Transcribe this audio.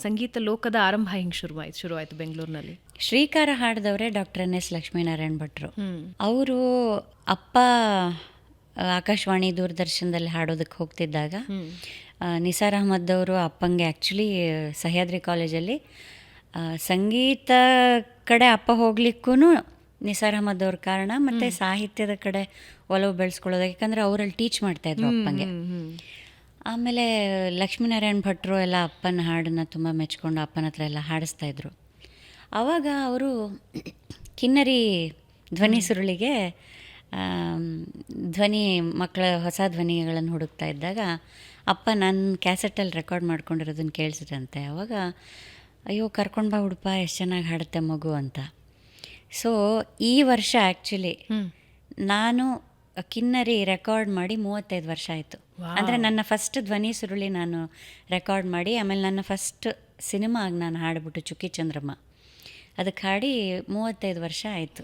ಸಂಗೀತ ಲೋಕದ ಆರಂಭ ಹೆಂಗೆ ಶುರುವಾಯಿತು ಬೆಂಗಳೂರಿನಲ್ಲಿ? ಶ್ರೀಕಾರ ಹಾಡಿದವರೇ ಡಾಕ್ಟರ್ ಎನ್ ಎಸ್ ಲಕ್ಷ್ಮೀನಾರಾಯಣ ಭಟ್ರು. ಅವರು ಅಪ್ಪ ಆಕಾಶವಾಣಿ ದೂರದರ್ಶನದಲ್ಲಿ ಹಾಡೋದಕ್ಕೆ ಹೋಗ್ತಿದ್ದಾಗ ನಿಸಾರ್ ಅಹಮದ್ ಅವರು ಅಪ್ಪಂಗೆ ಆ್ಯಕ್ಚುಲಿ ಸಹ್ಯಾದ್ರಿ ಕಾಲೇಜಲ್ಲಿ ಸಂಗೀತ ಕಡೆ ಅಪ್ಪ ಹೋಗ್ಲಿಕ್ಕೂ ನಿಸಾರ್ ಅಹಮದ್ ಅವ್ರ ಕಾರಣ, ಮತ್ತು ಸಾಹಿತ್ಯದ ಕಡೆ ಒಲವು ಬೆಳೆಸ್ಕೊಳ್ಳೋದಕ್ಕೆ, ಯಾಕಂದರೆ ಅವರಲ್ಲಿ ಟೀಚ್ ಮಾಡ್ತಾಯಿದ್ರು ಅಪ್ಪಂಗೆ. ಆಮೇಲೆ ಲಕ್ಷ್ಮೀನಾರಾಯಣ ಭಟ್ರು ಎಲ್ಲ ಅಪ್ಪನ ಹಾಡನ್ನು ತುಂಬ ಮೆಚ್ಕೊಂಡು ಅಪ್ಪನ ಹತ್ರ ಎಲ್ಲ ಹಾಡಿಸ್ತಾಯಿದ್ರು. ಆವಾಗ ಅವರು ಕಿನ್ನರಿ ಧ್ವನಿ ಸುರುಳಿಗೆ ಮಕ್ಕಳ ಹೊಸ ಧ್ವನಿಗಳನ್ನು ಹುಡುಕ್ತಾ ಇದ್ದಾಗ ಅಪ್ಪ ನನ್ನ ಕ್ಯಾಸೆಟಲ್ಲಿ ರೆಕಾರ್ಡ್ ಮಾಡ್ಕೊಂಡಿರೋದನ್ನು ಕೇಳಿಸಿದ್ರಂತೆ. ಆವಾಗ ಅಯ್ಯೋ ಕರ್ಕೊಂಡು ಬಾ ಹುಡುಪ, ಎಷ್ಟು ಚೆನ್ನಾಗಿ ಹಾಡುತ್ತೆ ಮಗು ಅಂತ. ಸೊ ಈ ವರ್ಷ ಆ್ಯಕ್ಚುಲಿ ನಾನು ಕಿನ್ನರಿ ರೆಕಾರ್ಡ್ ಮಾಡಿ 35 ವರ್ಷ ಆಯಿತು. ಅಂದರೆ ನನ್ನ ಫಸ್ಟ್ ಧ್ವನಿ ಸುರುಳಿ ನಾನು ರೆಕಾರ್ಡ್ ಮಾಡಿ, ಆಮೇಲೆ ನನ್ನ ಫಸ್ಟ್ ಸಿನಿಮಾಗೆ ನಾನು ಹಾಡಿಬಿಟ್ಟು ಚುಕ್ಕಿ ಚಂದ್ರಮ್ಮ, ಅದಕ್ಕೆ ಹಾಡಿ 35 ವರ್ಷ ಆಯಿತು.